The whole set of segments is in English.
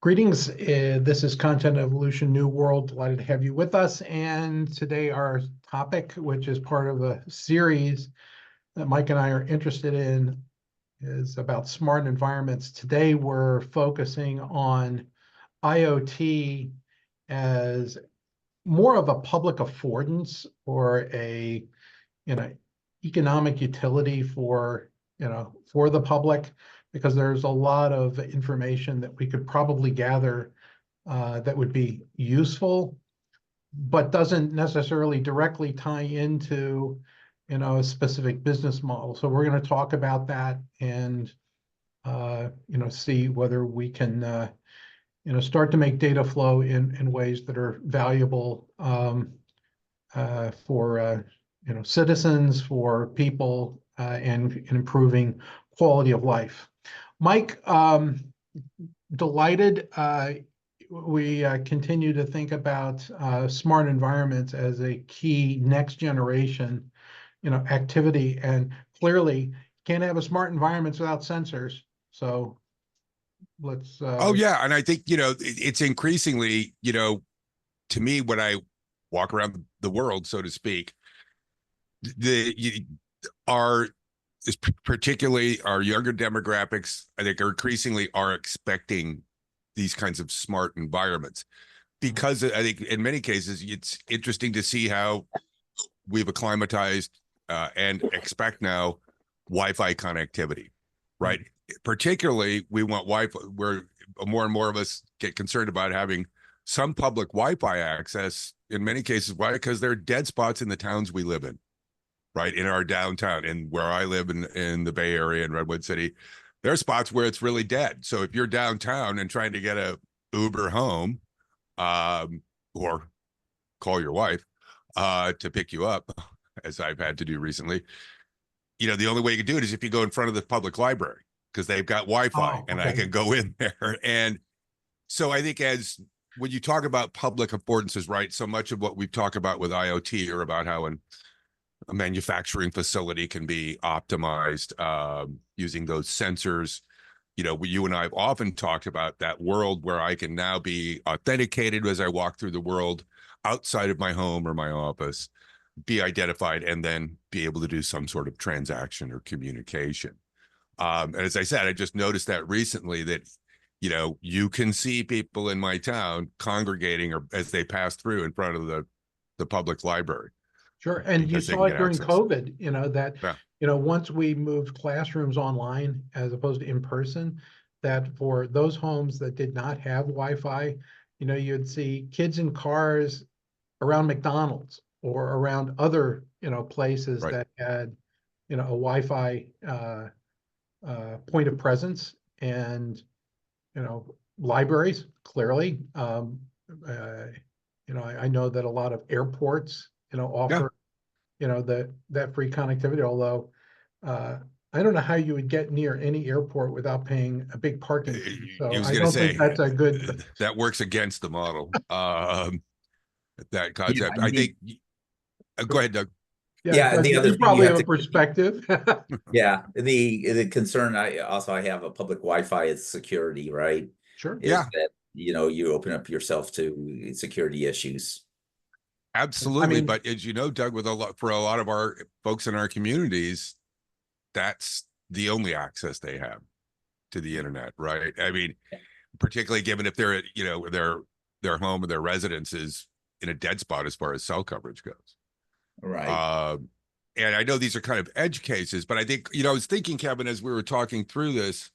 Greetings. This is Content Evolution New World. Delighted to have you with us. And today our topic, which is part of a series that Mike and I are interested in, is about smart environments. Today we're focusing on IoT as more of a public affordance or a economic utility for the public, because there's a lot of information that we could probably gather that would be useful, but doesn't necessarily directly tie into a specific business model. So we're going to talk about that and see whether we can start to make data flow in ways that are valuable for citizens, for people, and improving quality of life. Mike, delighted. We continue to think about smart environments as a key next generation, activity, and clearly can't have a smart environments without sensors. So let's. Oh yeah, and I think it's increasingly to me when I walk around the world, so to speak, particularly our younger demographics, I think, increasingly are expecting these kinds of smart environments, because I think in many cases it's interesting to see how we've acclimatized and expect now Wi-Fi connectivity, right? Particularly, we want Wi-Fi, where more and more of us get concerned about having some public Wi-Fi access. In many cases, why? Because there are dead spots in the towns we live in, right? In our downtown, and where I live in the Bay Area in Redwood City, there are spots where it's really dead. So if you're downtown and trying to get a Uber home, or call your wife to pick you up, as I've had to do recently, the only way you can do it is if you go in front of the public library, because they've got Wi-Fi and I can go in there. And so I think when you talk about public affordances, right, so much of what we've talked about with IoT are about how a manufacturing facility can be optimized using those sensors. You and I have often talked about that world where I can now be authenticated as I walk through the world outside of my home or my office, be identified, and then be able to do some sort of transaction or communication. And as I said, I just noticed that recently that, you can see people in my town congregating or as they pass through in front of the public library. Sure. And you saw it during COVID, that, once we moved classrooms online as opposed to in person, that for those homes that did not have Wi-Fi, you'd see kids in cars around McDonald's or around other, places that had, a Wi-Fi point of presence, and, libraries, clearly. I know that a lot of airports, offer, that free connectivity, although I don't know how you would get near any airport without paying a big parking fee. So I don't think that's a good. That works against the model. That concept, I think. Go ahead, Doug. Yeah, and the other you thing probably you have a perspective. Yeah, the concern I have a public Wi-Fi is security, right? Sure. Is that you open up yourself to security issues. Absolutely, but as you know, Doug, for a lot of our folks in our communities, that's the only access they have to the internet, right? I mean, particularly given if they're their home or their residence is in a dead spot as far as cell coverage goes. Right. And I know these are kind of edge cases, but I think, I was thinking, Kevin, as we were talking through this,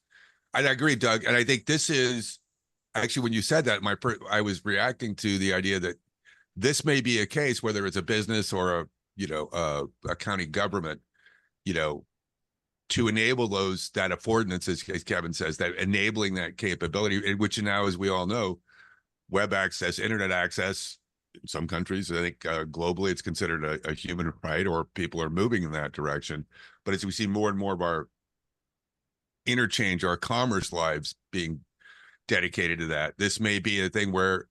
and I agree, Doug, and I think this is actually, when you said that, I was reacting to the idea that this may be a case, whether it's a business or a county government, to enable that affordance, as Kevin says, that enabling that capability, which now, as we all know, web access, internet access, in some countries, I think globally, it's considered a human right, or people are moving in that direction. But as we see more and more of our interchange, our commerce lives being dedicated to that, this may be a thing where,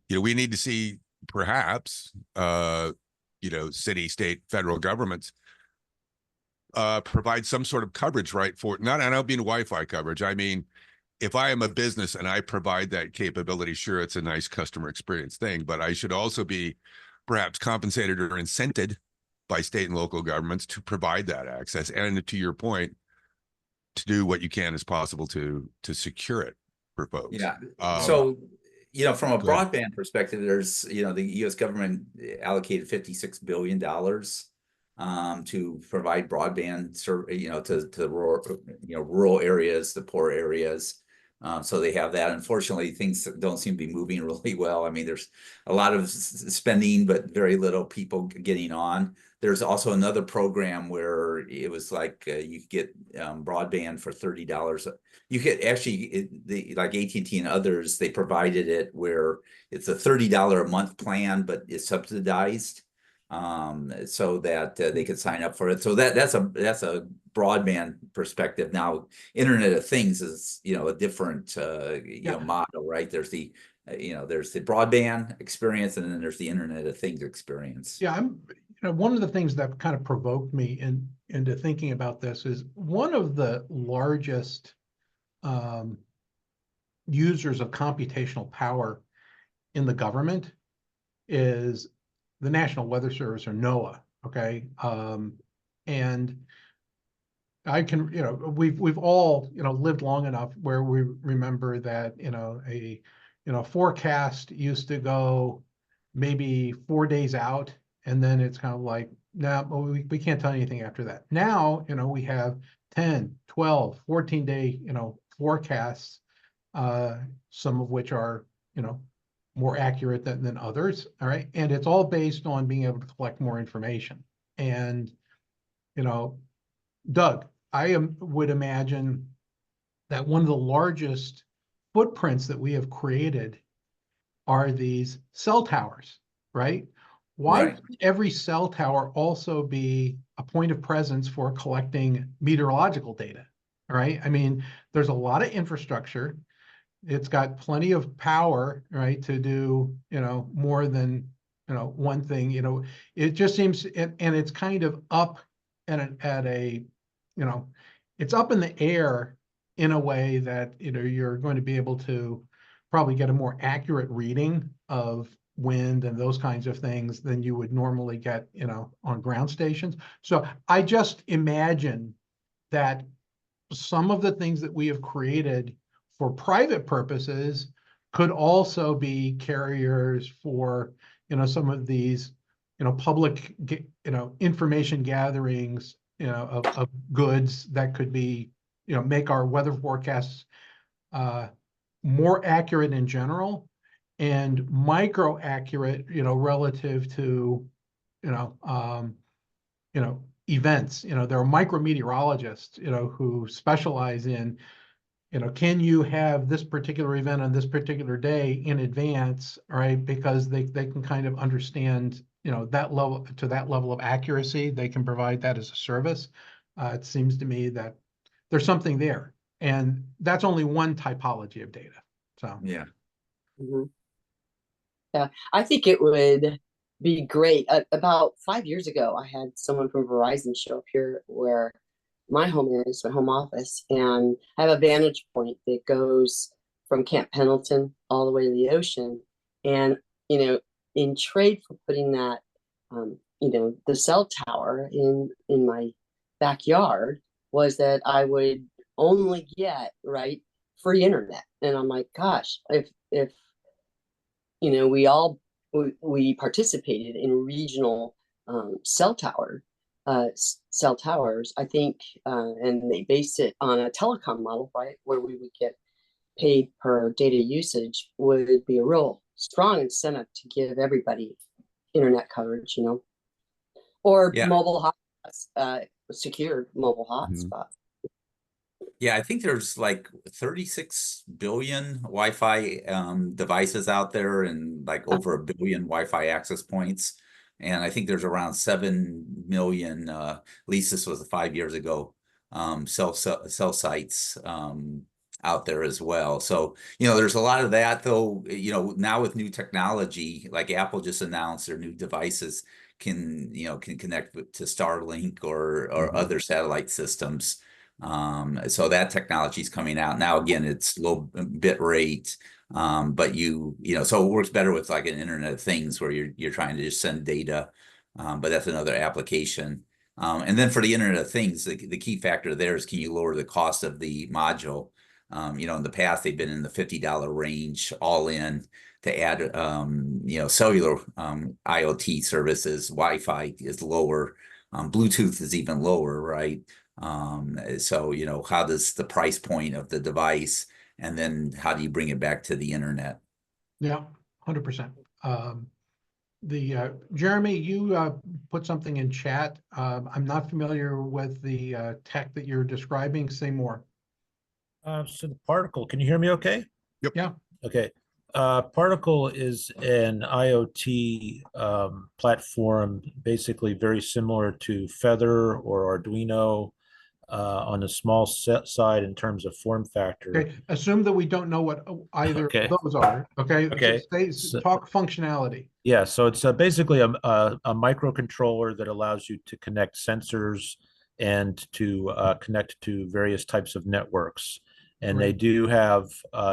we need to see perhaps, city, state, federal governments provide some sort of coverage, right? For not, I don't mean Wi-Fi coverage. I mean, if I am a business and I provide that capability, sure, it's a nice customer experience thing, but I should also be perhaps compensated or incented by state and local governments to provide that access. And to your point, to do what you can as possible to secure it for folks. Yeah. Um, So, from a go ahead. broadband perspective, there's, the US government allocated $56 billion to provide broadband to rural areas, the poor areas. So they have that. Unfortunately, things don't seem to be moving really well. I mean, there's a lot of spending, but very little people getting on. There's also another program where it was like you could get broadband for $30. You could actually, like AT&T and others, they provided it where it's a $30 a month plan, but it's subsidized, so that they could sign up for it. So that's a broadband perspective. Now, Internet of Things is a different model, right? There's the there's the broadband experience, and then there's the Internet of Things experience. Yeah, one of the things that kind of provoked me into thinking about this is one of the largest users of computational power in the government is the National Weather Service, or NOAA. Okay, and I can, we've all, lived long enough where we remember that, a forecast used to go maybe 4 days out, and then it's kind of like, no, we can't tell anything after that. Now, we have 10, 12, 14-day, forecasts, some of which are, more accurate than others. All right. And it's all based on being able to collect more information. And, Doug, would imagine that one of the largest footprints that we have created are these cell towers, right? Why Right. would every cell tower also be a point of presence for collecting meteorological data? Right? I mean, there's a lot of infrastructure. It's got plenty of power, right, to do, more than, one thing. It just seems, and it's kind of up at a, it's up in the air in a way that, you're going to be able to probably get a more accurate reading of wind and those kinds of things than you would normally get, on ground stations. So I just imagine that some of the things that we have created for private purposes could also be carriers for, some of these, public, information gatherings, of goods that could be, make our weather forecasts more accurate in general and micro accurate, relative to, you know, um, events. There are micrometeorologists, who specialize in, can you have this particular event on this particular day in advance, right? Because they can kind of understand, that level of accuracy. They can provide that as a service. It seems to me that there's something there, and that's only one typology of data. So Yeah. Mhm. Yeah, I think it would be great. About 5 years ago, I had someone from Verizon show up here where my home is, my home office, and I have a vantage point that goes from Camp Pendleton all the way to the ocean. And, in trade for putting that, the cell tower in my backyard, was that I would only get, right, free internet. And I'm like, gosh, if we participated in regional cell towers, I think, and they based it on a telecom model, right, where we would get paid per data usage, would be a real strong incentive to give everybody internet coverage, or Yeah. mobile hotspots, secured mobile hotspots. Yeah, I think there's like 36 billion Wi-Fi devices out there, and like over 1 billion Wi-Fi access points. And I think there's around 7 million, at least this was 5 years ago, cell sites out there as well. So, there's a lot of that, though. Now with new technology, like Apple just announced their new devices can connect to Starlink or other satellite systems. So that technology is coming out now. Again, it's low bit rate, but so it works better with like an Internet of Things where you're trying to just send data, but that's another application. And then for the Internet of Things, the key factor there is, can you lower the cost of the module? In the past, they've been in the $50 range all in. To add, cellular IoT services, Wi-Fi is lower. Bluetooth is even lower, right? So how does the price point of the device, and then how do you bring it back to the internet? Yeah, 100%. Jeremy, you put something in chat. I'm not familiar with the tech that you're describing. Say more. So the Particle, can you hear me okay? Yep. Yeah. Okay. Particle is an IoT platform, basically very similar to Feather or Arduino, on the small side in terms of form factor. Okay. Assume that we don't know what either Okay. of those are. Okay. Okay. Talk functionality. Yeah, so it's basically a microcontroller that allows you to connect sensors and to connect to various types of networks. And they Right. do have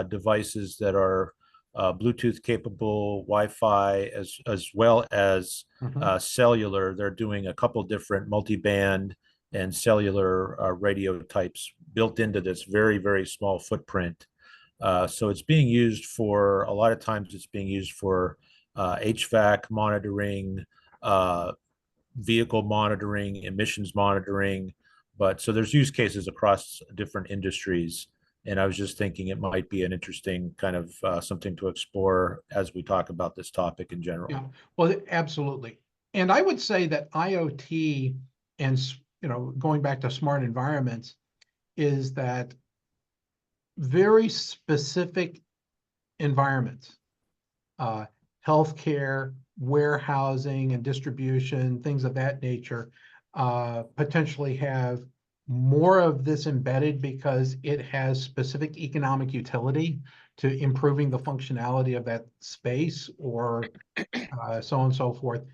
devices that are Bluetooth capable, Wi-Fi, as well as Mhm. cellular. They're doing a couple different multi-band and cellular radio types built into this very, very small footprint. So it's being used for, a lot of times it's being used for HVAC monitoring, vehicle monitoring, emissions monitoring. But so there's use cases across different industries. And I was just thinking it might be an interesting kind of something to explore as we talk about this topic in general. Yeah, well, absolutely. And I would say that IoT and, going back to smart environments, is that very specific environments, healthcare, warehousing and distribution, things of that nature, potentially have more of this embedded because it has specific economic utility to improving the functionality of that space, or so on and so forth.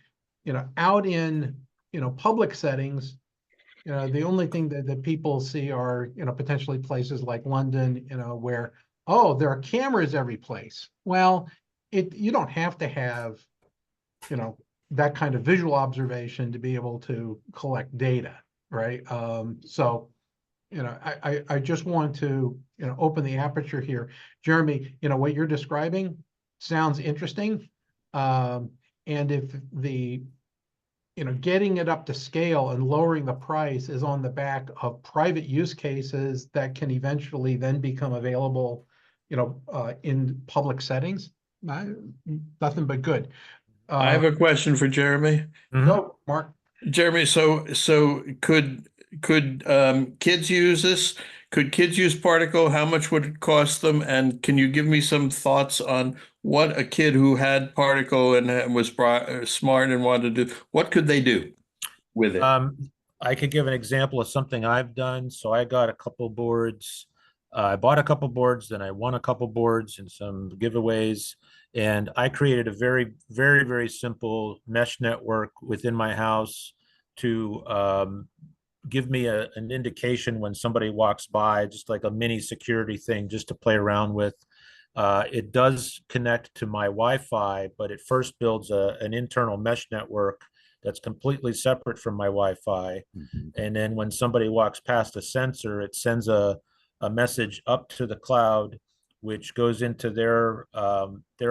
Out in, public settings, the only thing that people see are, potentially places like London, where, oh, there are cameras every place. Well, you don't have to have, that kind of visual observation to be able to collect data, right? So, I just want to, open the aperture here. Jeremy, what you're describing sounds interesting. And if the, getting it up to scale and lowering the price is on the back of private use cases that can eventually then become available, in public settings, nothing but good. I have a question for Jeremy. Go, Mark. Jeremy, so could kids use this? Could kids use Particle? How much would it cost them? And can you give me some thoughts on what a kid who had Particle and was smart and wanted to do, what could they do with it? I could give an example of something I've done. So I got a couple boards. I bought a couple boards, then I won a couple boards in some giveaways. And I created a very, very, very simple mesh network within my house to give me an indication when somebody walks by, just like a mini security thing, just to play around with. It does connect to my Wi-Fi, but it first builds an internal mesh network that's completely separate from my Wi-Fi. Mhm. And then when somebody walks past a sensor, it sends a message up to the cloud, which goes into their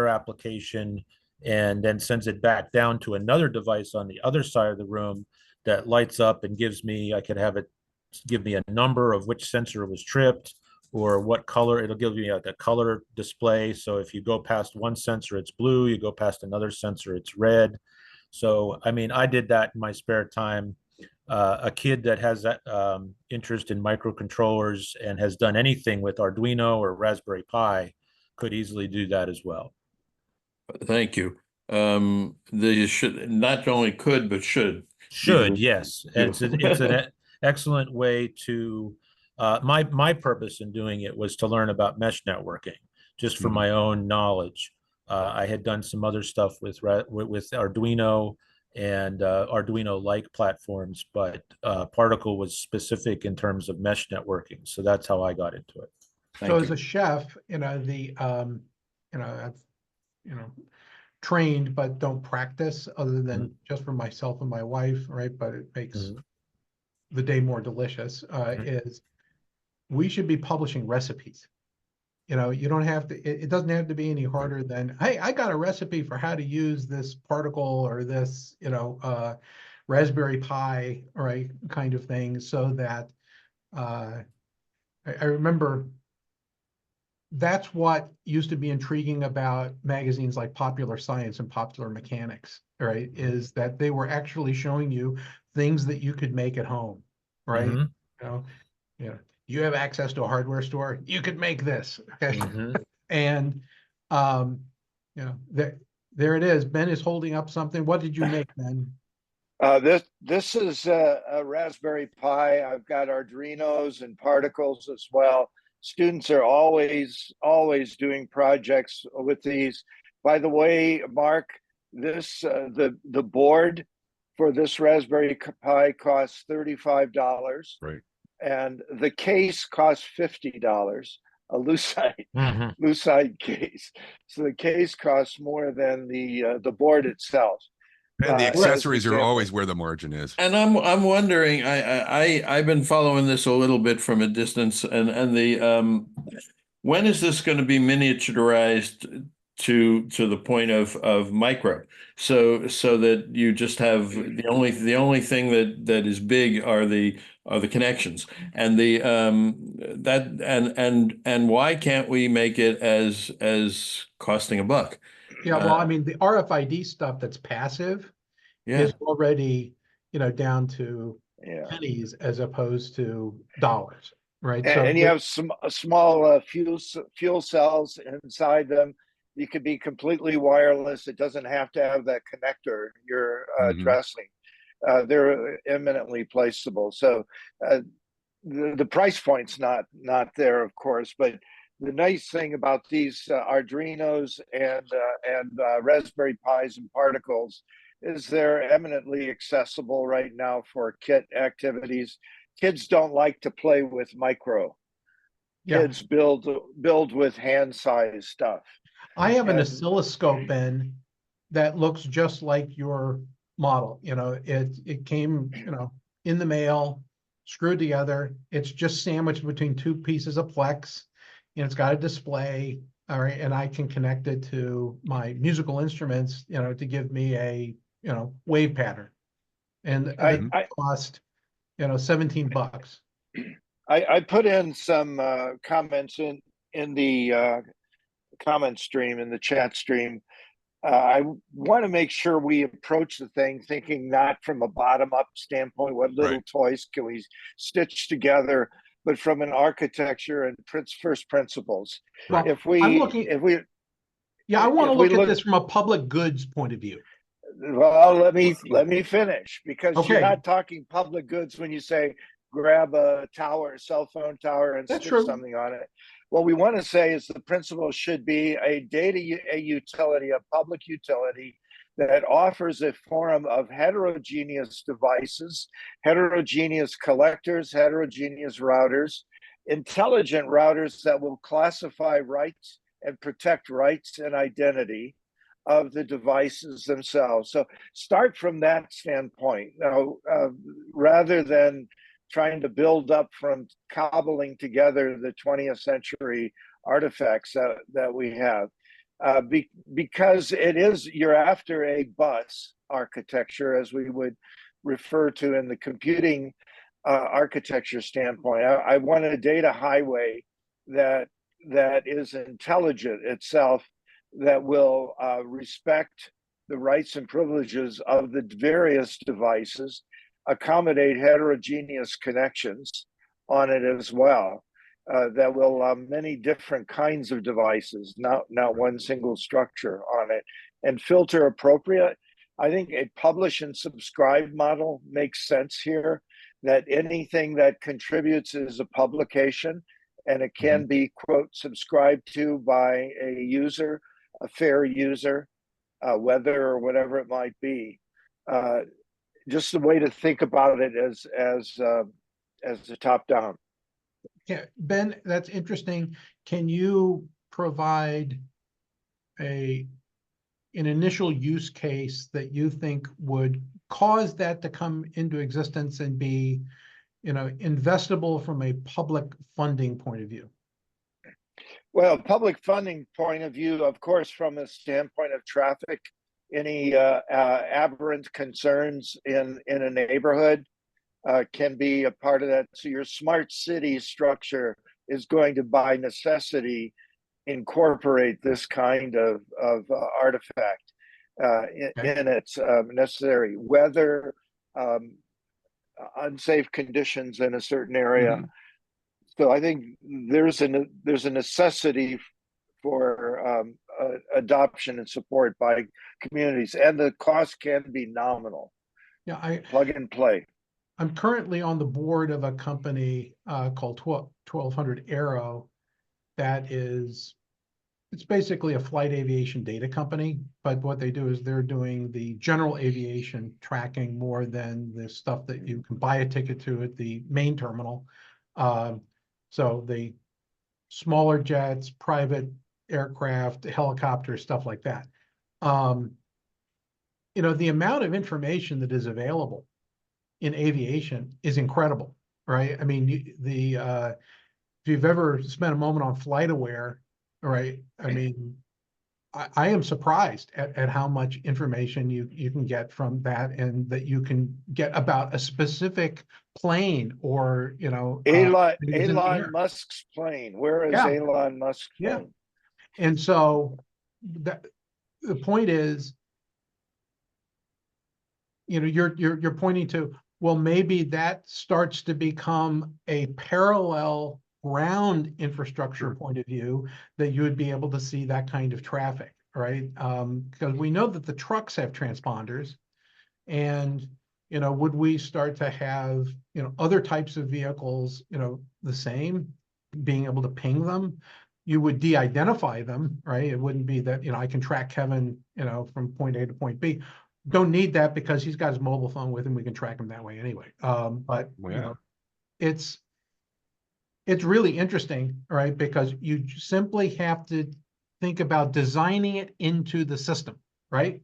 application, and then sends it back down to another device on the other side of the room that lights up and gives me, I could have it give me a number of which sensor was tripped or what color. It'll give me a color display. So if you go past one sensor, it's blue. You go past another sensor, it's red. So, I mean, I did that in my spare time. A kid that has that interest in microcontrollers and has done anything with Arduino or Raspberry Pi could easily do that as well. Thank you. They should, not only could, but should. Should, yes. It's an excellent way to, my purpose in doing it was to learn about mesh networking, just for my own knowledge. I had done some other stuff with Arduino, and Arduino-like platforms, but Particle was specific in terms of mesh networking. So that's how I got into it. So as a chef, I've, trained but don't practice other than just for myself and my wife, right? But it makes the day more delicious, is we should be publishing recipes. You don't have to, it doesn't have to be any harder than, hey, I got a recipe for how to use this particle or this, Raspberry Pi, right, kind of thing, so that I remember that's what used to be intriguing about magazines like Popular Science and Popular Mechanics, right? Is that they were actually showing you things that you could make at home, right? You know, you have access to a hardware store, you could make this, okay? And there it is. Ben is holding up something. What did you make, Ben? This is a Raspberry Pi. I've got Arduinos and particles as well. Students are always doing projects with these. By the way, Mark, this the board for this Raspberry Pi costs $35. Right. And the case costs $50, a lucite case. So the case costs more than the board itself. And the accessories are always where the margin is. And I'm wondering, I've been following this a little bit from a distance, and the when is this going to be miniaturized to the point of micro, so that you just have the only thing that is big are the connections, and the and why can't we make it as costing $1? Yeah, well, I mean, the RFID stuff that's passive is already, down to pennies as opposed to dollars, right? And you have some small fuel cells inside them. You could be completely wireless. It doesn't have to have that connector you're addressing. They're eminently placeable. So the price point's not there, of course, but the nice thing about these Arduinos and Raspberry Pis and particles is they're eminently accessible right now for kit activities. Kids don't like to play with micro. Kids build with hand-sized stuff. I have an oscilloscope, Ben, that looks just like your model. It came, in the mail, screwed together. It's just sandwiched between two pieces of Plex. It's got a display, all right, and I can connect it to my musical instruments, to give me a, wave pattern. And it cost, $17. I put in some comments in the comment stream, in the chat stream. I want to make sure we approach the thing thinking not from a bottom-up standpoint, what little toys can we stitch together, but from an architecture and first principles. Well, I want to look at this from a public goods point of view. Well, let me finish, because you're not talking public goods when you say grab a tower, cell phone tower, and stick something on it. What we want to say is the principle should be a utility, a public utility that offers a forum of heterogeneous devices, heterogeneous collectors, heterogeneous routers, intelligent routers that will classify rights and protect rights and identity of the devices themselves. So start from that standpoint. Now, rather than trying to build up from cobbling together the 20th century artifacts that we have. Because you're after a bus architecture, as we would refer to in the computing architecture standpoint. I want a data highway that is intelligent itself, that will respect the rights and privileges of the various devices, accommodate heterogeneous connections on it as well, that will allow many different kinds of devices, not one single structure on it, and filter appropriate. I think a publish and subscribe model makes sense here, that anything that contributes is a publication, and it can be, quote, subscribed to by a user, a fair user, whether or whatever it might be. just the way to think about it as a top down. Yeah, Ben, that's interesting. Can you provide an initial use case that you think would cause that to come into existence and be, investable from a public funding point of view? Well, public funding point of view, of course, from a standpoint of traffic, any aberrant concerns in a neighborhood can be a part of that. So your smart city structure is going to, by necessity, incorporate this kind of artifact in its necessary weather, unsafe conditions in a certain area. So I think there's a necessity for adoption and support by communities, and the cost can be nominal. Yeah, plug and play. I'm currently on the board of a company called 1200 Aero that it's basically a flight aviation data company, but what they do is they're doing the general aviation tracking more than the stuff that you can buy a ticket to at the main terminal. So the smaller jets, private aircraft, helicopters, stuff like that. The amount of information that is available in aviation is incredible, right? I mean, if you've ever spent a moment on FlightAware, right? I mean, I am surprised at how much information you can get from that, and that you can get about a specific plane or, Elon Musk's plane. Where is Elon Musk's plane? And so the point is, you're pointing to, well, maybe that starts to become a parallel ground infrastructure point of view, that you would be able to see that kind of traffic, right? Because we know that the trucks have transponders, and would we start to have other types of vehicles, the same, being able to ping them? You would de-identify them, right? It wouldn't be that I can track Kevin from point A to point B. Don't need that, because he's got his mobile phone with him. We can track him that way anyway. But it's really interesting, right? Because you simply have to think about designing it into the system, right?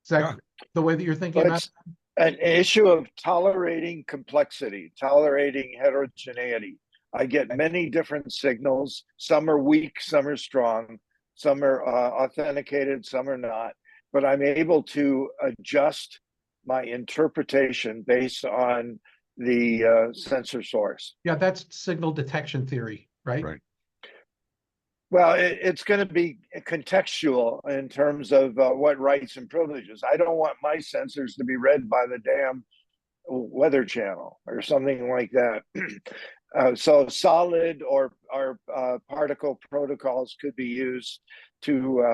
Is that the way that you're thinking about it? An issue of tolerating complexity, tolerating heterogeneity. I get many different signals. Some are weak, some are strong, some are authenticated, some are not. But I'm able to adjust my interpretation based on the sensor source. Yeah, that's signal detection theory, right? Right. Well, it's going to be contextual in terms of what rights and privileges. I don't want my sensors to be read by the damn Weather Channel or something like that. So solid or particle protocols could be used to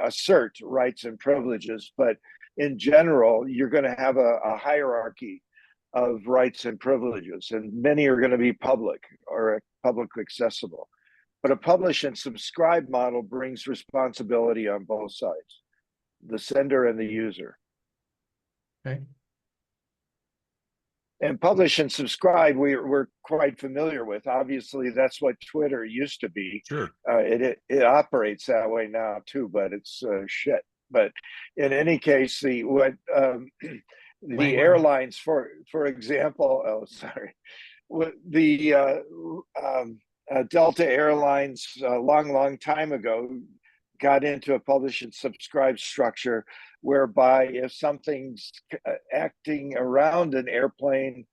assert rights and privileges, but in general, you're going to have a hierarchy of rights and privileges, and many are going to be public or publicly accessible. But a publish and subscribe model brings responsibility on both sides, the sender and the user. Okay. And publish and subscribe, we're quite familiar with. Obviously, that's what Twitter used to be. Sure. It operates that way now too, but it's shit. But in any case, the airlines, for example, the Delta Airlines a long time ago got into a publish and subscribe structure, whereby if something's acting around an airplane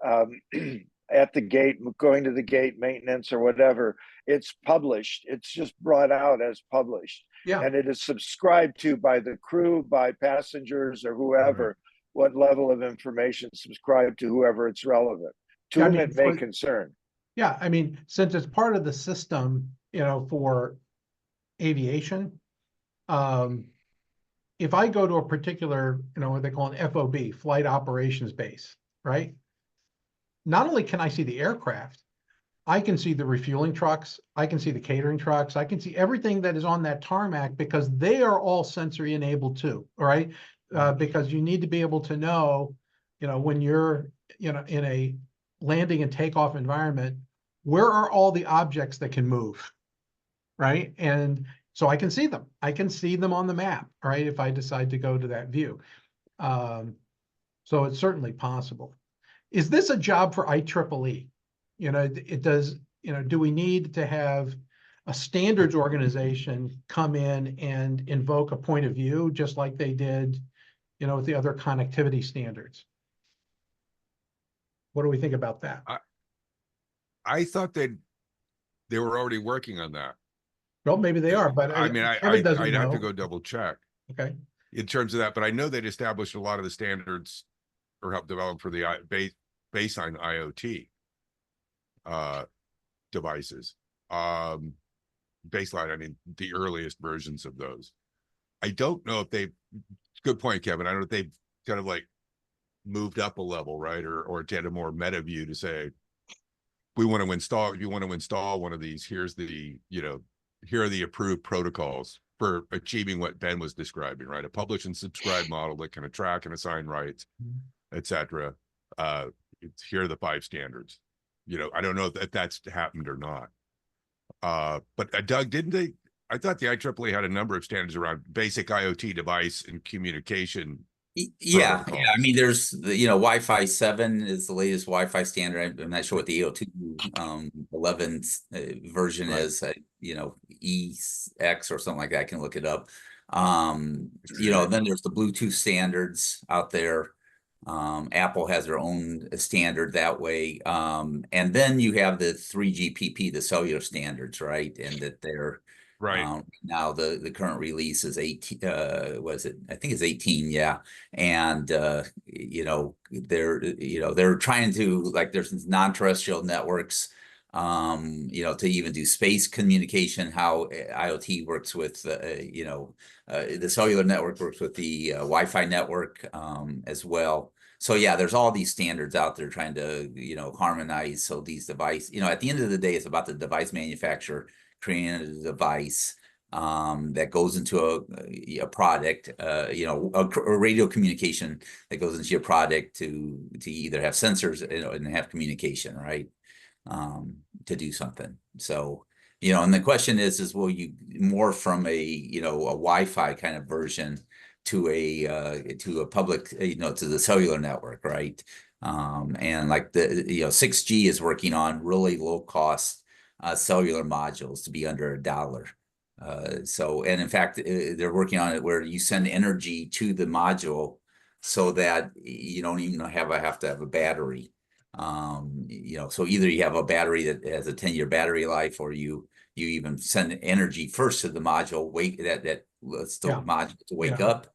at the gate, going to the gate, maintenance or whatever, it's published. It's just brought out as published. Yeah. And it is subscribed to by the crew, by passengers or whoever, what level of information subscribed to whoever it's relevant. To whom it may concern. Yeah, I mean, since it's part of the system, for aviation, if I go to a particular, what they call an FOB, flight operations base, right? Not only can I see the aircraft, I can see the refueling trucks, I can see the catering trucks, I can see everything that is on that tarmac, because they are all sensory enabled too, all right? because you need to be able to know, when you're, in a landing and takeoff environment, where are all the objects that can move, right? And so I can see them. I can see them on the map, right? If I decide to go to that view. So it's certainly possible. Is this a job for IEEE? It does, do we need to have a standards organization come in and invoke a point of view, just like they did, with the other connectivity standards? What do we think about that? I thought they were already working on that. Well, maybe they are, but I mean, Kevin doesn't I'd have to know. go double check Okay. in terms of that, but I know they'd established a lot of the standards or helped develop for the baseline IoT devices. Baseline, I mean, the earliest versions of those. I don't know if they, good point, Kevin. I don't know if they've kind of like moved up a level, right? Or had a more meta view to say, we want to install, if you want to install one of these, here's the, here are the approved protocols for achieving what Ben was describing, right? A publish and subscribe model that can track and assign rights, etc. Here are the 5 standards. I don't know if that's happened or not. But Doug, didn't they? I thought the IEEE had a number of standards around basic IoT device and communication. Yeah. I mean, there's the, Wi-Fi 7 is the latest Wi-Fi standard. I'm not sure what the AO2 11 version is. EX or something like that. I can look it up. Then there's the Bluetooth standards out there. Apple has their own standard that way. And then you have the 3GPP, the cellular standards, right? And that they're right now the current release is 18. Was it? I think it's 18. Yeah, and they're trying to, like, there's non-terrestrial networks. To even do space communication, how IoT works with, the cellular network works with the Wi-Fi network as well. So yeah, there's all these standards out there trying to, harmonize. So these devices, at the end of the day, it's about the device manufacturer creating a device that goes into a product, a radio communication that goes into your product to either have sensors, and have communication, right? To do something. So, and the question is will you morph from a Wi-Fi kind of version to a public, to the cellular network, right? And like the 6G is working on really low cost cellular modules to be under $1. And in fact, they're working on it where you send energy to the module so that you don't even have to have a battery. So either you have a battery that has a 10-year battery life, or you even send energy first to the module, module to wake up,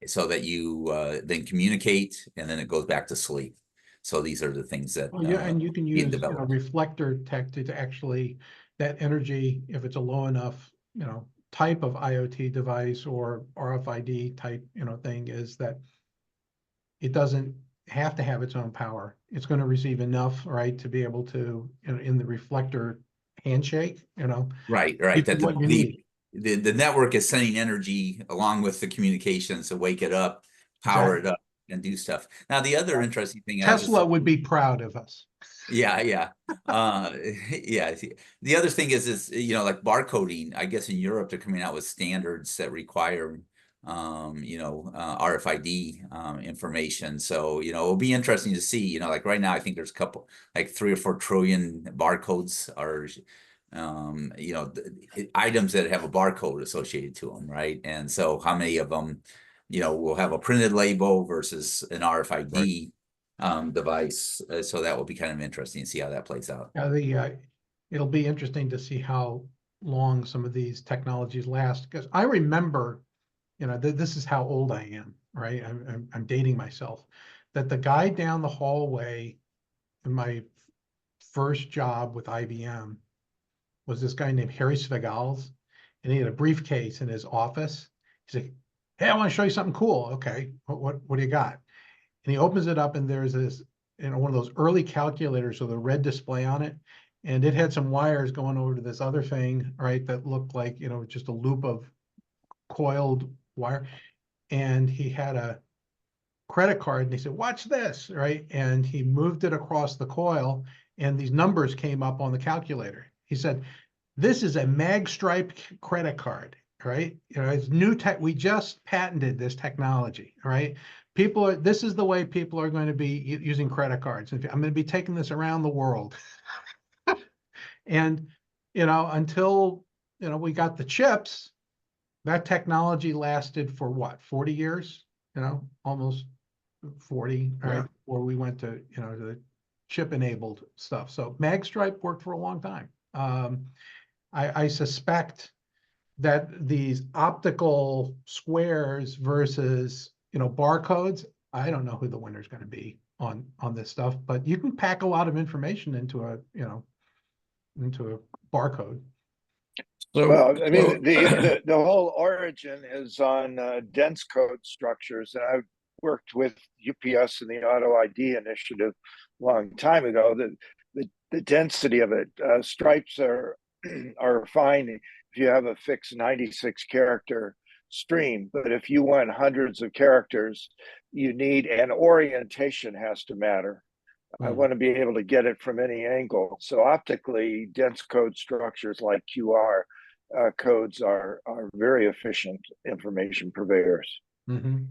so that you then communicate, and then it goes back to sleep. So these are the things that and you can use reflector tech to actually, that energy, if it's a low enough type of IoT device or RFID type thing, is that it doesn't have to have its own power. It's going to receive enough, right, to be able to, in the reflector handshake, right, that what you need. The network is sending energy along with the communications to wake it up, power it up, and do stuff. Now, the other interesting thing, Tesla would be proud of us. Yeah. Yeah. The other thing is like barcoding. I guess in Europe they're coming out with standards that require RFID information. So it'll be interesting to see. Like right now, I think there's a couple, like 3 or 4 trillion barcodes are items that have a barcode associated to them, right? And so how many of them will have a printed label versus an RFID device? So that will be kind of interesting to see how that plays out. It'll be interesting to see how long some of these technologies last, because I remember, this is how old I am, right? I'm dating myself, that the guy down the hallway in my first job with IBM was this guy named Harry Svegals, and he had a briefcase in his office. He's like, "Hey, I want to show you something cool." Okay, what do you got? And he opens it up, and there's this, one of those early calculators with a red display on it, and it had some wires going over to this other thing, right, that looked like just a loop of coiled wire, and he had a credit card and he said, watch this, right? And he moved it across the coil and these numbers came up on the calculator. He said, this is a mag stripe credit card, right? You know, it's new tech. We just patented this technology, right? People are, this is the way people are going to be using credit cards. I'm going to be taking this around the world. And, you know, until, you know, we got the chips, that technology lasted for what, 40 years, you know, almost 40, right? Yeah. Before we went to, you know, the chip enabled stuff. So magstripe worked for a long time. I suspect that these optical squares versus, you know, barcodes, I don't know who the winner is going to be on this stuff, but you can pack a lot of information into a, you know, into a barcode. So, Well, I mean, the whole origin is on dense code structures, and I've worked with UPS and the Auto ID initiative a long time ago. The density of it, stripes are fine if you have a fixed 96 character stream, but if you want hundreds of characters, you need, and orientation has to matter. I want to be able to get it from any angle. So optically, dense code structures like QR codes are very efficient information purveyors. Mm-hmm.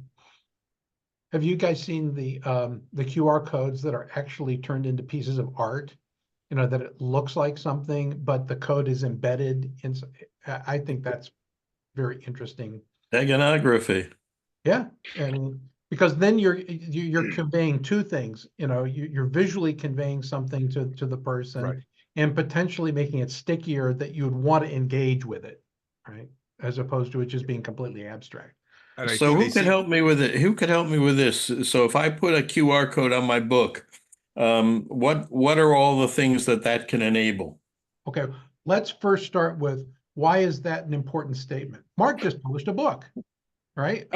Have you guys seen the QR codes that are actually turned into pieces of art? You know, that it looks like something, but the code is embedded in. I think that's very interesting. steganography. Yeah, and because then you're conveying two things. You know, you're visually conveying something to the person, Right. and potentially making it stickier that you would want to engage with it, right? As opposed to it just being completely abstract. And I So think who they could see, help me with it? Who could help me with this? So if I put a QR code on my book, what are all the things that can enable? Okay, let's first start with why is that an important statement? Mark just published a book, right?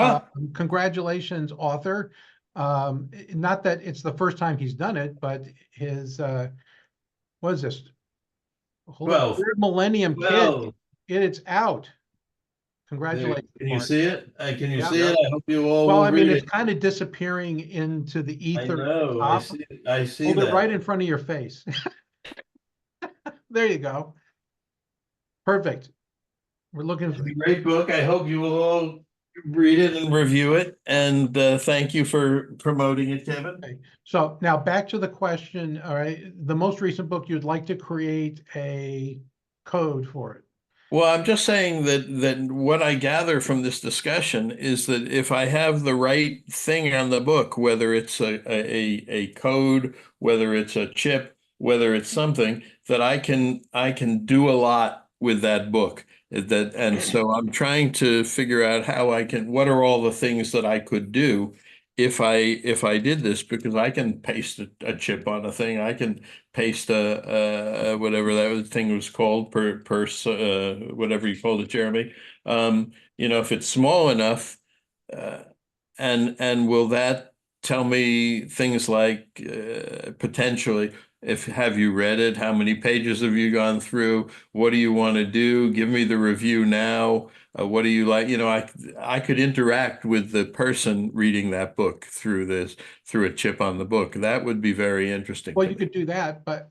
Congratulations, author. Not that it's the first time he's done it, but his what is this? Third Millennium Kid. It's out. Congratulations. Can you Mark. see it? Can you Yeah. see it? I hope you all Well, will I mean, read it's it. kind of disappearing into the I ether. know. I see Hold it that. right in front of your face. There you go. Perfect. We're looking It's for. a great book. I hope you will all Read it and review it. And thank you for promoting it, Kevin. Okay. So now back to the question. All right, the most recent book, you'd like to create a code for it. Well, I'm just saying that what I gather from this discussion is that if I have the right thing on the book, whether it's a code, whether it's a chip, whether it's something, that I can do a lot with that book. And so I'm trying to figure out how what are all the things that I could do if I did this, because I can paste a chip on a thing. I can paste a whatever that thing was called, whatever you called it, Jeremy. You know, if it's small enough, and will that tell me things like potentially, have you read it? How many pages have you gone through? What do you want to do? Give me the review now. What do you like? You know, I could interact with the person reading that book through a chip on the book. That would be very interesting. Well, you could do that, but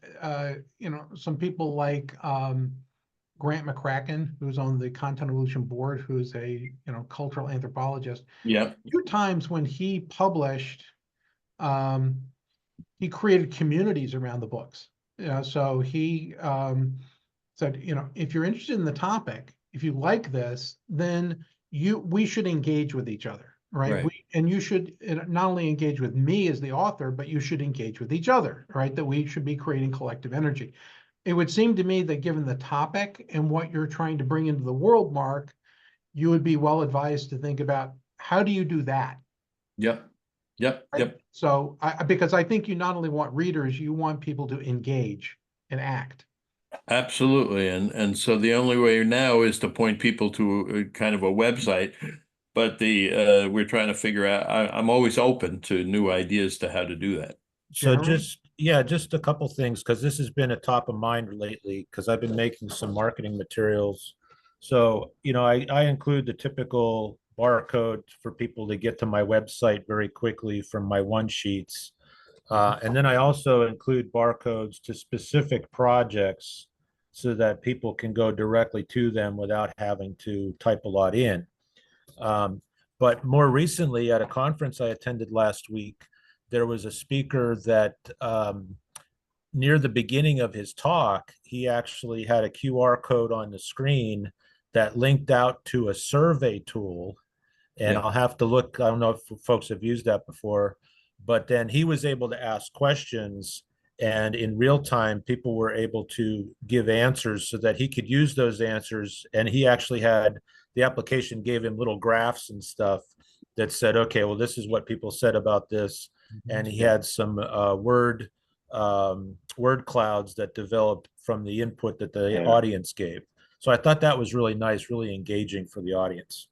you know, some people like Grant McCracken, who's on the Content Evolution board, who's a cultural anthropologist. Yeah. A few times when he published, he created communities around the books. So he said, if you're interested in the topic, if you like this, then we should engage with each other, right? Right. And you should not only engage with me as the author, but you should engage with each other, right? That we should be creating collective energy. It would seem to me that given the topic and what you're trying to bring into the world, Mark, you would be well advised to think about how do you do that? Yep. Yep. Right? Yep. So because I think you not only want readers, you want people to engage and act. Absolutely. And so the only way now is to point people to kind of a website, but we're trying to figure out, I'm always open to new ideas to how to do that. So just a couple things, because this has been a top of mind lately, because I've been making some marketing materials. So, I include the typical barcode for people to get to my website very quickly from my one sheets. And then I also include barcodes to specific projects so that people can go directly to them without having to type a lot in. But more recently, at a conference I attended last week, there was a speaker that near the beginning of his talk, he actually had a QR code on the screen that linked out to a survey tool. And Yeah. I'll have to look, I don't know if folks have used that before, but then he was able to ask questions, and in real time, people were able to give answers so that he could use those answers. And he actually had, the application gave him little graphs and stuff that said, okay, well, this is what people said about this. And he had some word clouds that developed from the input that the audience gave. So I thought that was really nice, really engaging for the audience.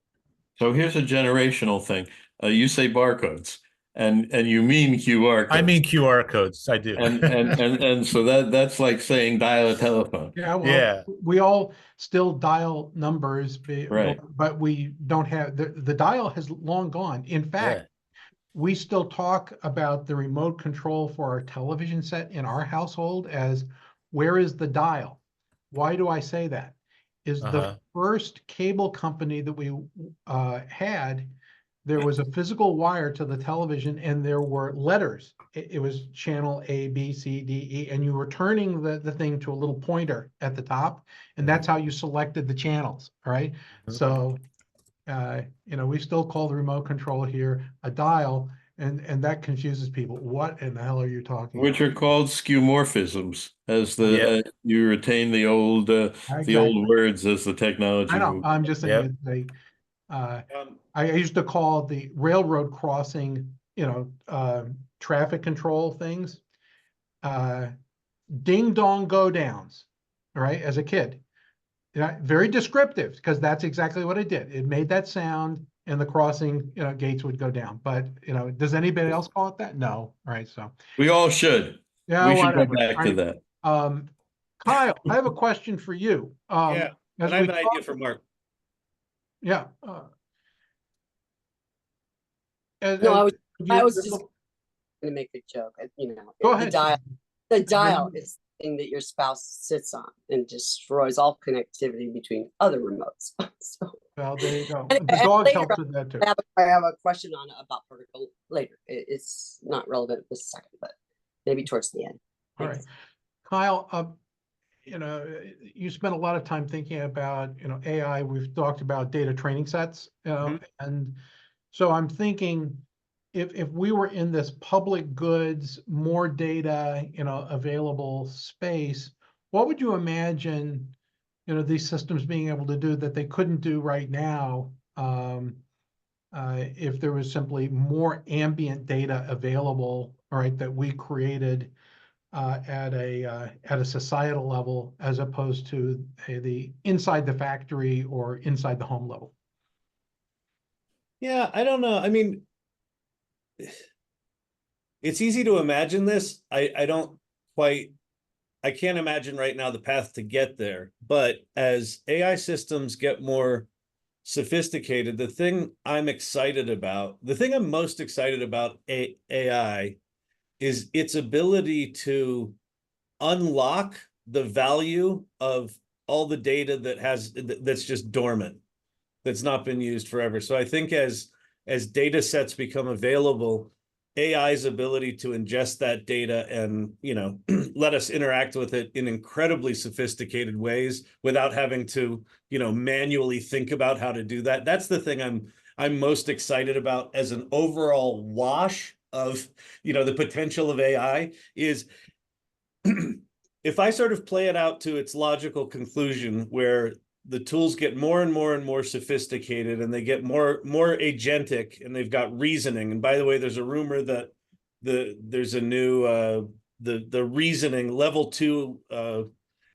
So here's a generational thing. You say barcodes, and you mean QR codes. I mean QR codes. I do. And so that's like saying dial a telephone. Yeah, well, Yeah. we all still dial numbers, Right. but we don't have, the dial has long gone. In fact, we still talk about the remote control for our television set in our household as, where is the dial? Why do I say that? Is the first cable company that we had, there was a physical wire to the television and there were letters. It was channel A, B, C, D, E, and you were turning the thing to a little pointer at the top, and that's how you selected the channels, all right? So, you know, we still call the remote control here a dial, and that confuses people. What in the hell are you talking Which about? are called skewmorphisms, as the you retain the old words as the technology I know. moves. I'm just saying it's like, I used to call the railroad crossing, you know, traffic control things, ding dong go downs, all right, as a kid. Yeah, very descriptive, because that's exactly what it did. It made that sound and the crossing, you know, gates would go down. But, you know, does anybody else call it that? No. All right. So We all should. yeah, We should go whatever. back All to right. that. Kyle, I have a question for you. Yeah, as and I have we an idea talk- for Mark. Yeah. No, I was you- just gonna make a joke. You know, Go the ahead. dial, the dial is the thing that your spouse sits on and destroys all connectivity between other remotes. So, Well, there you go. And- The and dog later helps with that too. I have a question on about protocol later. It's not relevant this second, but maybe towards the end. All right. Thanks. Kyle, you know, you spent a lot of time thinking about, you know, AI. We've talked about data training sets, you know, and so I'm thinking, if we were in this public goods, more data, you know, available space, what would you imagine, you know, these systems being able to do that they couldn't do right now, if there was simply more ambient data available, all right, that we created at a societal level, as opposed to the inside the factory or inside the home level? Yeah, I don't know. I mean, it's easy to imagine this. I don't quite, I can't imagine right now the path to get there. But as AI systems get more sophisticated, the thing I'm most excited about AI is its ability to unlock the value of all the data that's just dormant, that's not been used forever. So I think as data sets become available, AI's ability to ingest that data and, you know, let us interact with it in incredibly sophisticated ways without having to, you know, manually think about how to do that. That's the thing I'm most excited about as an overall wash of, you know, the potential of AI is if I sort of play it out to its logical conclusion, where the tools get more and more and more sophisticated and they get more agentic and they've got reasoning. And by the way, there's a rumor that there's a new the reasoning level 2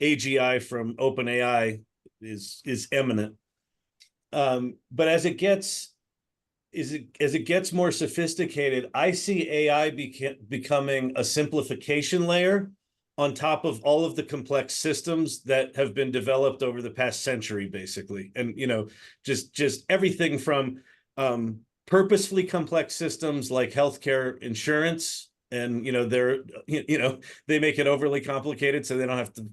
AGI from OpenAI is imminent. But as it gets more sophisticated, I see AI becoming a simplification layer on top of all of the complex systems that have been developed over the past century, basically. And, you know, just everything from Purposefully complex systems like healthcare insurance, and they're they make it overly complicated so they don't have to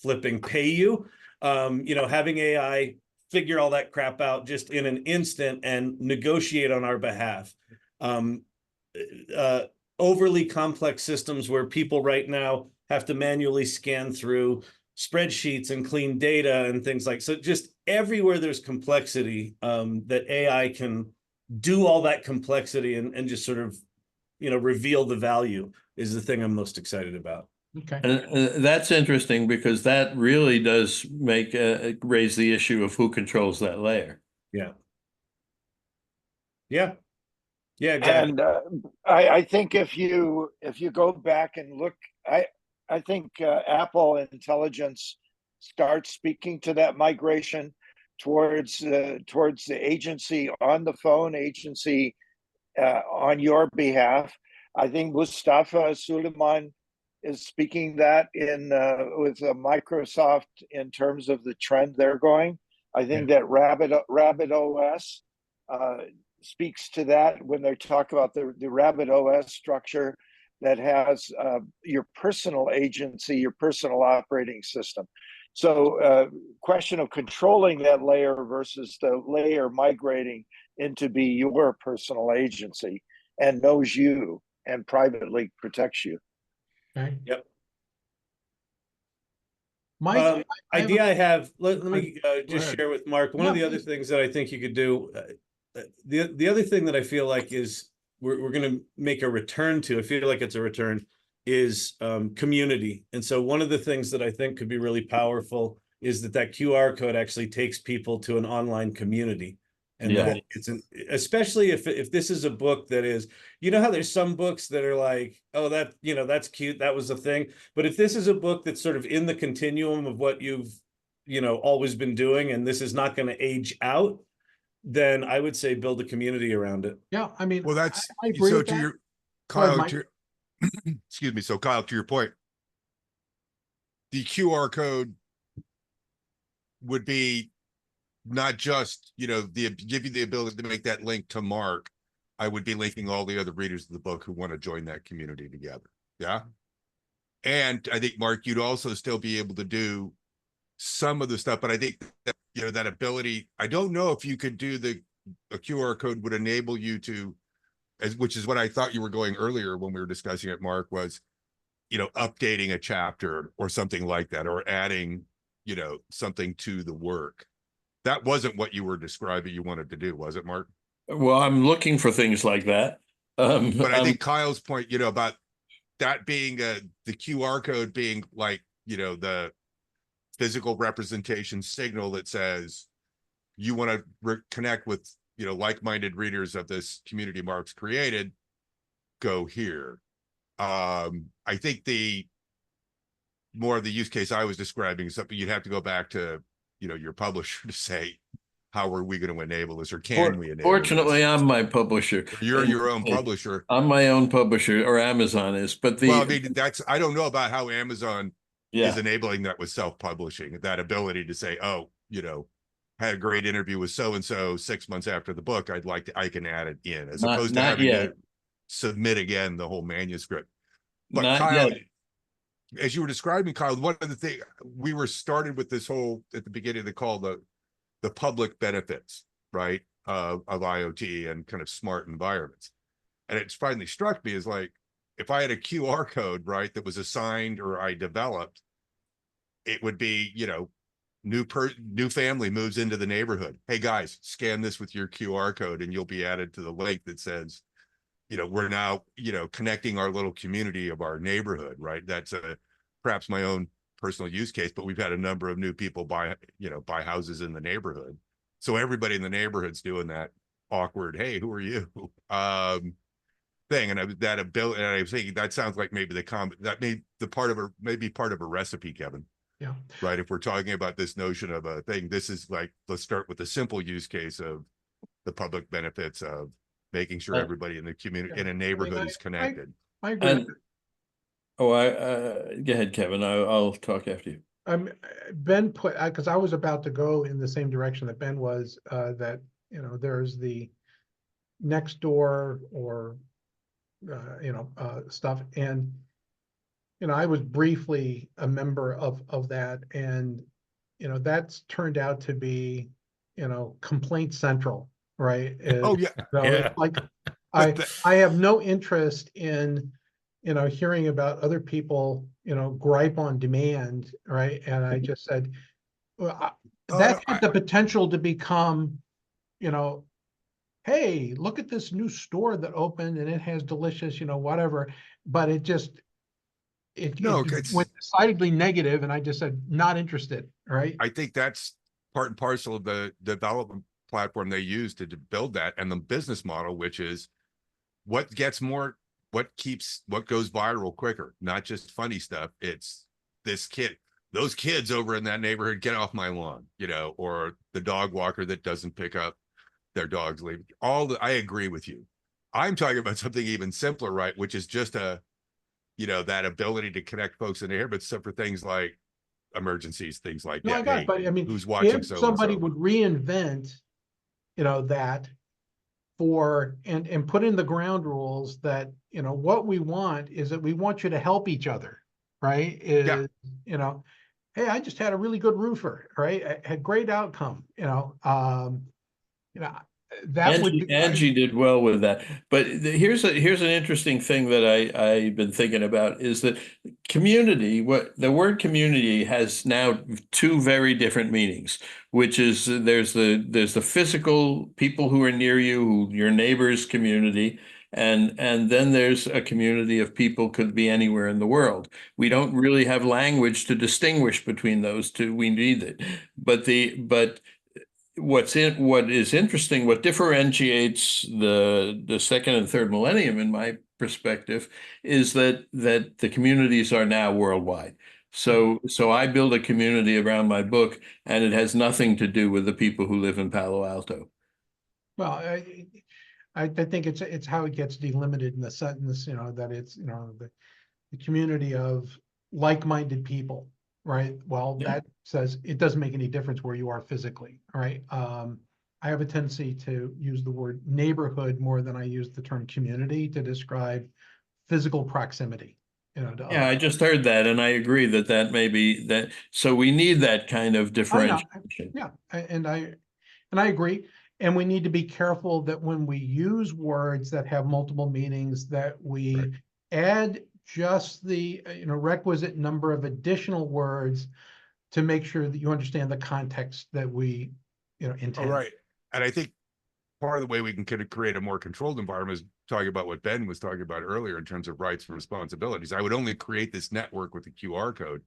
flipping pay you. Having AI figure all that crap out just in an instant and negotiate on our behalf. Overly complex systems where people right now have to manually scan through spreadsheets and clean data and things like, so just everywhere there's complexity, that AI can do all that complexity and just sort of, reveal the value is the thing I'm most excited about. Okay. And that's interesting because that really does make raise the issue of who controls that layer. Yeah. Yeah. Yeah, exactly. And I think if you go back and look, I think Apple Intelligence starts speaking to that migration towards the agency on the phone, agency on your behalf. I think Mustafa Suleiman is speaking that in with Microsoft in terms of the trend they're going. I think that Rabbit OS speaks to that when they talk about the Rabbit OS structure that has your personal agency, your personal operating system. So question of controlling that layer versus the layer migrating into be your personal agency and knows you and privately protects you. Okay. Yep. Mike, idea I have, let me just ahead. share with Mark. One of the other things that I think you could do, the other thing that I feel like is we're going to make a return to, I feel like it's a return, is community. And so one of the things that I think could be really powerful is that QR code actually takes people to an online community. And that it's especially if this is a book that is, how there's some books that are like, oh, that, that's cute, that was a thing. But if this is a book that's sort of in the continuum of what you've, always been doing, and this is not going to age out, then I would say build a community around it. Yeah, I mean, Well, that's I agree so with to that. your Go ahead, Kyle, excuse me. So Kyle, to your point, the QR code would be not just, give you the ability to make that link to Mark. I would be linking all the other readers of the book who want to join that community together. Yeah. And I think, Mark, you'd also still be able to do some of the stuff, but I think that, that ability, I don't know if you could do a QR code would enable you to, which is what I thought you were going earlier when we were discussing it, Mark, was, updating a chapter or something like that, or adding, something to the work. That wasn't what you were describing you wanted to do, was it, Mark? Well, I'm looking for things like that. But I think Kyle's point, about that being the QR code being like, the physical representation signal that says you want to connect with, like-minded readers of this community Mark's created, go here. I think the more of the use case I was describing is something you'd have to go back to, your publisher to say, how are we going to enable this, or can we enable Fortunately, this? I'm my publisher. You're your own publisher. I'm my own publisher, or Amazon is, but Well, I mean, I don't know about how Amazon yeah. is enabling that with self-publishing, that ability to say, oh, had a great interview with so-and-so 6 months after the book, I can add it in, as opposed to having to submit again the whole manuscript. But Not Kyle, yet. as you were describing, Kyle, one of the things we were started with this whole, at the beginning of the call, the public benefits, right, of IoT and kind of smart environments. And it's finally struck me as like, if I had a QR code, right, that was assigned or I developed, it would be, new family moves into the neighborhood. Hey guys, scan this with your QR code and you'll be added to the link that says, we're now, connecting our little community of our neighborhood, right? That's perhaps my own personal use case, but we've had a number of new people buy houses in the neighborhood. So everybody in the neighborhood's doing that awkward, hey, who are you? Thing. And that ability, and I was thinking that sounds like maybe that may be part of a recipe, Kevin. Yeah. Right. If we're talking about this notion of a thing, this is like, let's start with the simple use case of the public benefits of making sure everybody in the community in a neighborhood is connected. I agree. Go ahead, Kevin. I'll talk after you. Ben put, because I was about to go in the same direction that Ben was, that there's the next door or, stuff. And, I was briefly a member of that, and, that's turned out to be, complaint central, right? Oh, yeah. So Yeah. it's like, But I have no interest in, hearing about other people, gripe on demand, right? And I just said, well, Oh, that no, had the potential to become, hey, look at this new store that opened and it has delicious, whatever. But No, it it's, went decidedly negative, and I just said, not interested, right? I think that's part and parcel of the development platform they use to build that, and the business model, which is what goes viral quicker, not just funny stuff. It's those kids over in that neighborhood, get off my lawn, or the dog walker that doesn't pick up their dog's leave. I agree with you. I'm talking about something even simpler, right? Which is just that ability to connect folks in the air, but stuff for things like emergencies, things like No, I that. got Hey, it, but I mean, who's watching if so and somebody so? would reinvent, that and put in the ground rules that, what we want is that we want you to help each other, right? Yeah. Hey, I just had a really good roofer, right? I had great outcome, that would be. Angie did well with that. But here's an interesting thing that I've been thinking about is that community, what the word community has now two very different meanings, which is there's the physical people who are near you, your neighbors community, and then there's a community of people could be anywhere in the world. We don't really have language to distinguish between those two. We need it. But what is interesting, what differentiates the second and third millennium, in my perspective, is that the communities are now worldwide. So I build a community around my book, and it has nothing to do with the people who live in Palo Alto. Well, I think it's how it gets delimited in the sentence, that it's, the community of like-minded people, right? Well, Yeah. that says it doesn't make any difference where you are physically, right? I have a tendency to use the word neighborhood more than I use the term community to describe physical proximity, to Yeah, I other. just heard that, and I agree that may be that. So we need that kind of I know. differentiation. Yeah, and I agree. And we need to be careful that when we use words that have multiple meanings, that we add just the requisite number of additional words to make sure that you understand the context that we intend. All right. And I think part of the way we can kind of create a more controlled environment is talking about what Ben was talking about earlier in terms of rights and responsibilities. I would only create this network with the QR code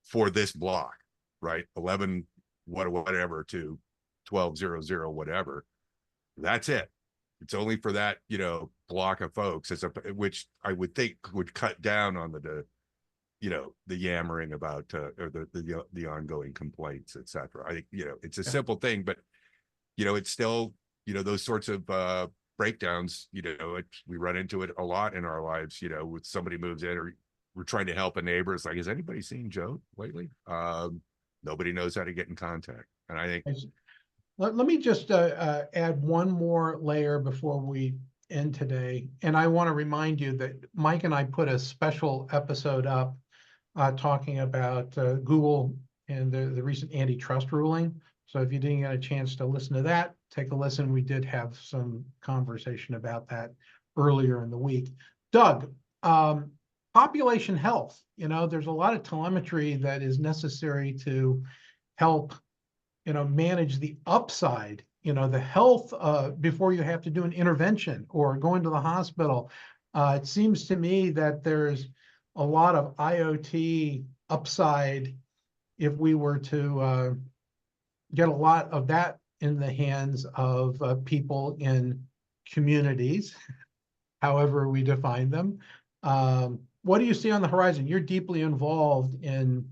for this block, right? 11 whatever to 1200 whatever. That's it. It's only for that block of folks, which I would think would cut down on the yammering about or the ongoing complaints, etc. I think it's a simple thing, but it's still those sorts of breakdowns. We run into it a lot in our lives. With somebody moves in or we're trying to help a neighbor. It's like, has anybody seen Joe lately? Nobody knows how to get in contact, and I think. Let me just add one more layer before we end today. And I want to remind you that Mike and I put a special episode up talking about Google and the recent antitrust ruling. So if you didn't get a chance to listen to that, take a listen. We did have some conversation about that earlier in the week. Doug, population health. There's a lot of telemetry that is necessary to help manage the upside, the health before you have to do an intervention or go into the hospital. It seems to me that there's a lot of IoT upside if we were to get a lot of that in the hands of people in communities, however we define them. What do you see on the horizon? You're deeply involved in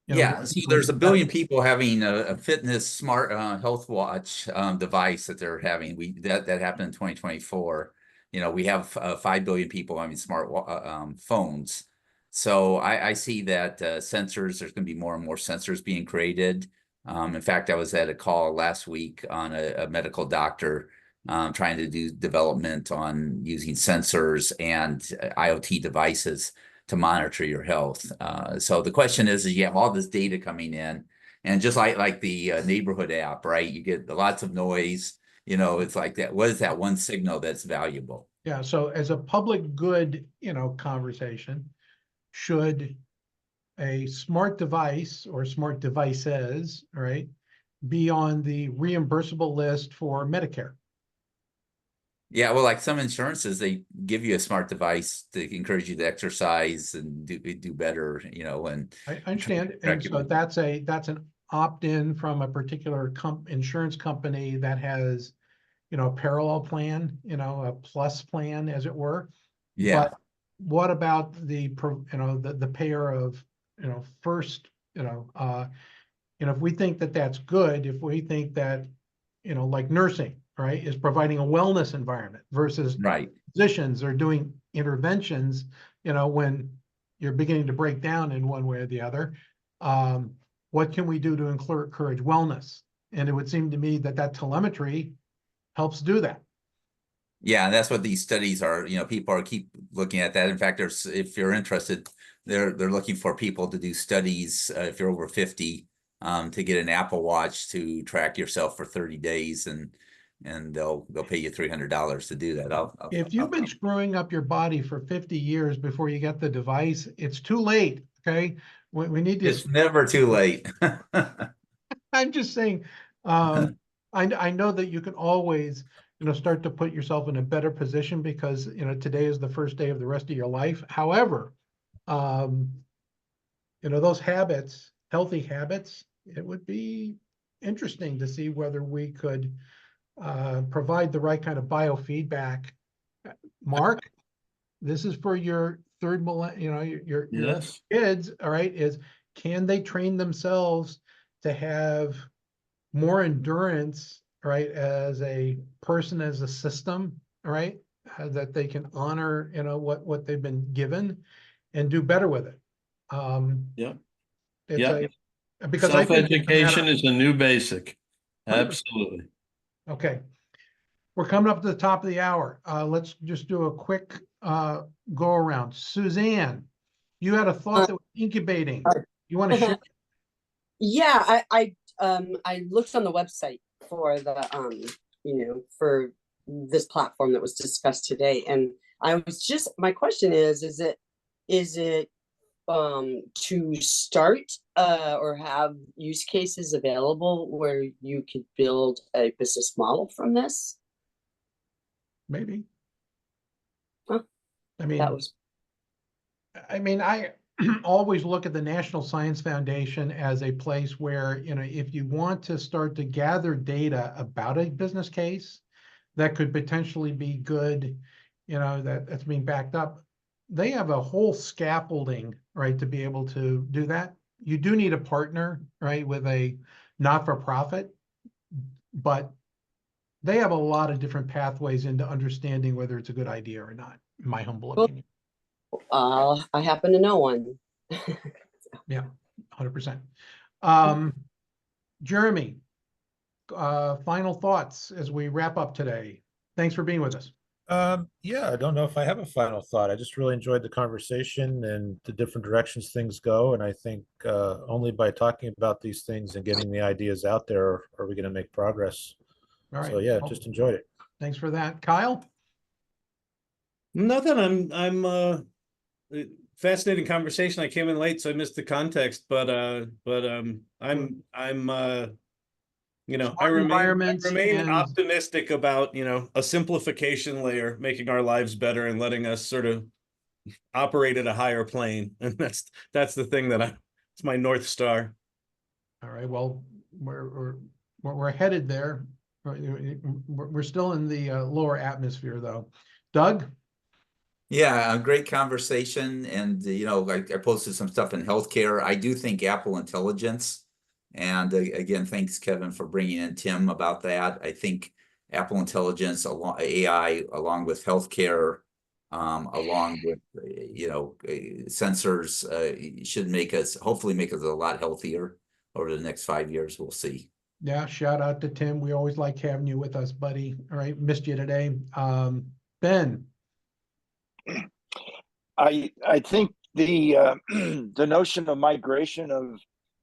Yeah, so there's a billion people having a fitness smart health watch device that they're having. That happened in 2024. We have 5 billion people having smart phones. So I see that sensors, there's going to be more and more sensors being created. In fact, I was at a call last week on a medical doctor trying to do development on using sensors and IoT devices to monitor your health. So the question is you have all this data coming in, and just like the neighborhood app, right? You get lots of noise. You know, it's like that. What is that one signal that's valuable? Yeah. So as a public good, conversation, should a smart device or smart devices, right, be on the reimbursable list for Medicare? Yeah, well, like some insurances, they give you a smart device to encourage you to exercise and do better, and I understand. And so that's an opt-in from a particular insurance company that has, a parallel plan, a plus plan, as it were. Yeah. But what about the payer of, first, if we think that that's good, if we think that, like nursing, right, is providing a wellness environment versus Right. physicians are doing interventions, when you're beginning to break down in one way or the other, what can we do to encourage wellness? And it would seem to me that telemetry helps do that. Yeah, and that's what these studies are. People keep looking at that. In fact, if you're interested, they're looking for people to do studies if you're over 50 to get an Apple Watch to track yourself for 30 days, and they'll pay you $300 to do that. If you've been screwing up your body for 50 years before you get the device, it's too late. Okay, we need to. It's never too late. I'm just saying. I know that you can always, start to put yourself in a better position because, today is the first day of the rest of your life. However, those habits, healthy habits, it would be interesting to see whether we could provide the right kind of biofeedback. Mark, this is for your third millennium, your Yes. kids, all right, can they train themselves to have more endurance, right, as a person, as a system, right, that they can honor, what they've been given and do better with it. Yeah. It's Yeah. because I think Self-education is a new basic. 100%. Absolutely. Okay. We're coming up to the top of the hour. Let's just do a quick go around. Suzanne, you had a thought that was incubating. You want to share? Yeah, I looked on the website for the for this platform that was discussed today, and my question is it to start or have use cases available where you could build a business model from this? Maybe. Huh. I mean, That was I always look at the National Science Foundation as a place where, if you want to start to gather data about a business case that could potentially be good, that's being backed up, they have a whole scaffolding, right, to be able to do that. You do need a partner, right, with a not-for-profit, but they have a lot of different pathways into understanding whether it's a good idea or not, in my humble opinion. I happen to know one. Yeah, 100%. Jeremy, final thoughts as we wrap up today. Thanks for being with us. Yeah, I don't know if I have a final thought. I just really enjoyed the conversation and the different directions things go. And I think only by talking about these things and getting the ideas out there are we going to make progress. All right. So yeah, just enjoyed it. Thanks for that. Kyle? Nothing. I'm fascinating conversation. I came in late, so I missed the context, but I remain optimistic about, a simplification layer, making our lives better and letting us sort of operate at a higher plane. And that's the thing it's my North Star. All right. Well, we're headed there. We're still in the lower atmosphere though. Doug? Yeah, a great conversation. And, I posted some stuff in healthcare. I do think Apple Intelligence. And again, thanks, Kevin, for bringing in Tim about that. I think Apple Intelligence, AI, along with healthcare, along with, sensors, should hopefully make us a lot healthier over the next 5 years. We'll see. Yeah, shout out to Tim. We always like having you with us, buddy. All right, missed you today. Ben. I think the the notion of migration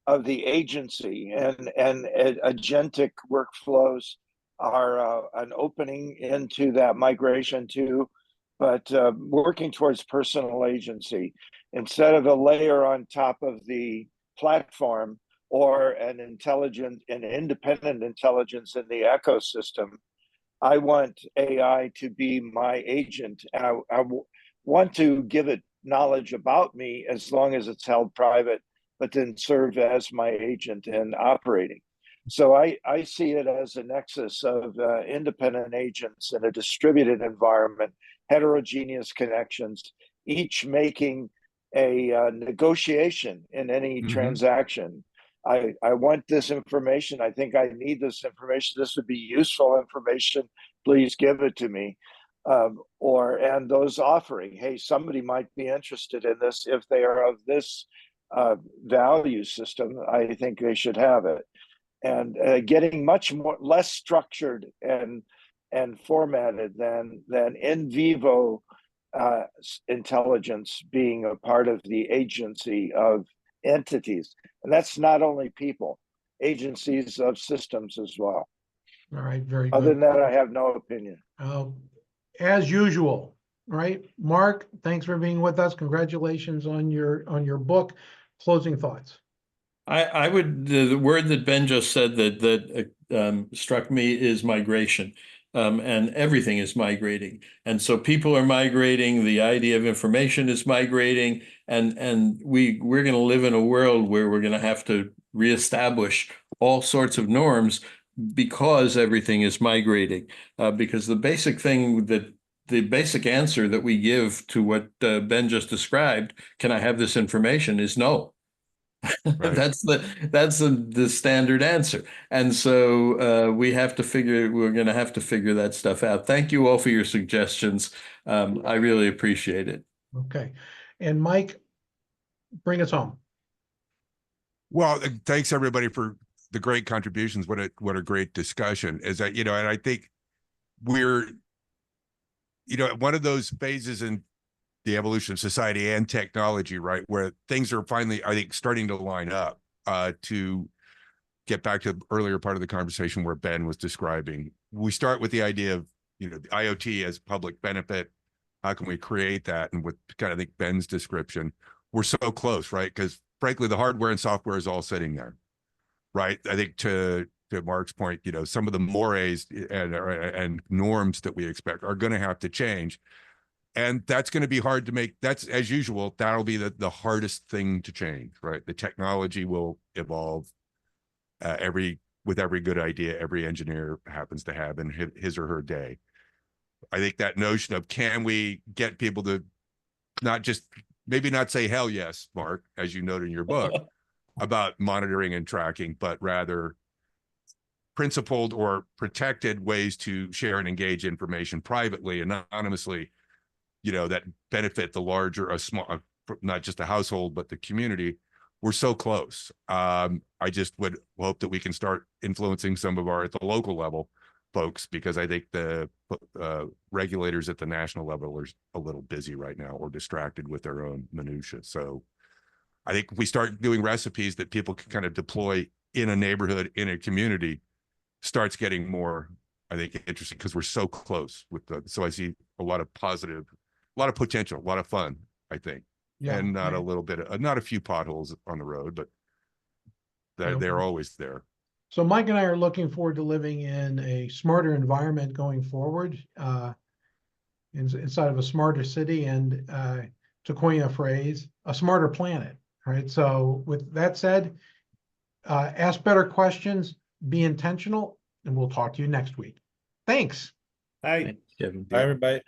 of the agency and agentic workflows are an opening into that migration too, but working towards personal agency instead of a layer on top of the platform or an independent intelligence in the ecosystem. I want AI to be my agent. I want to give it knowledge about me as long as it's held private, but then serve as my agent and operating. So I see it as a nexus of independent agents in a distributed environment, heterogeneous connections, each making a negotiation in any transaction. I want this information. I think I need this information. This would be useful information. Please give it to me. And those offering, hey, somebody might be interested in this. If they are of this value system, I think they should have it. And getting much less structured and formatted than in vivo intelligence being a part of the agency of entities. And that's not only people, agencies of systems as well. All right, very good. Other than that, I have no opinion. As usual, right? Mark, thanks for being with us. Congratulations on your book. Closing thoughts. I would, the word that Ben just said that struck me is migration. And everything is migrating. And so people are migrating, the idea of information is migrating, and we're going to live in a world where we're going to have to reestablish all sorts of norms because everything is migrating. Because the basic thing the basic answer that we give to what Ben just described, can I have this information, is no. Right. That's the standard answer. And so we're going to have to figure that stuff out. Thank you all for your suggestions. I really appreciate it. Okay. And Mike, bring us home. Well, thanks everybody for the great contributions. What a great discussion. Is that, and I think we're, at one of those phases in the evolution of society and technology, right, where things are finally, I think, starting to line up to get back to the earlier part of the conversation where Ben was describing. We start with the idea of, the IoT as public benefit. How can we create that? And with kind of, I think, Ben's description, we're so close, right? Because frankly, the hardware and software is all sitting there, right? I think to Mark's point, some of the mores and norms that we expect are going to have to change. And that's going to be hard to make. That's, as usual, that'll be the hardest thing to change, right? The technology will evolve with every good idea every engineer happens to have in his or her day. I think that notion of, can we get people to maybe not say hell yes, Mark, as you noted in your book, about monitoring and tracking, but rather principled or protected ways to share and engage information privately, anonymously, that benefit the larger, not just the household, but the community. We're so close. I just would hope that we can start influencing some of at the local level folks, because I think the regulators at the national level are a little busy right now or distracted with their own minutia. So I think if we start doing recipes that people can kind of deploy in a neighborhood, in a community, starts getting more, I think, interesting, because we're so close so I see a lot of positive, a lot of potential, a lot of fun, I think. Yeah, and not not a few potholes on the road, but they're always there. So Mike and I are looking forward to living in a smarter environment going forward, inside of a smarter city, and to coin a phrase, a smarter planet. All right. So with that said, ask better questions, be intentional, and we'll talk to you next week. Thanks. Hi. Thanks, Kevin. Bye, everybody.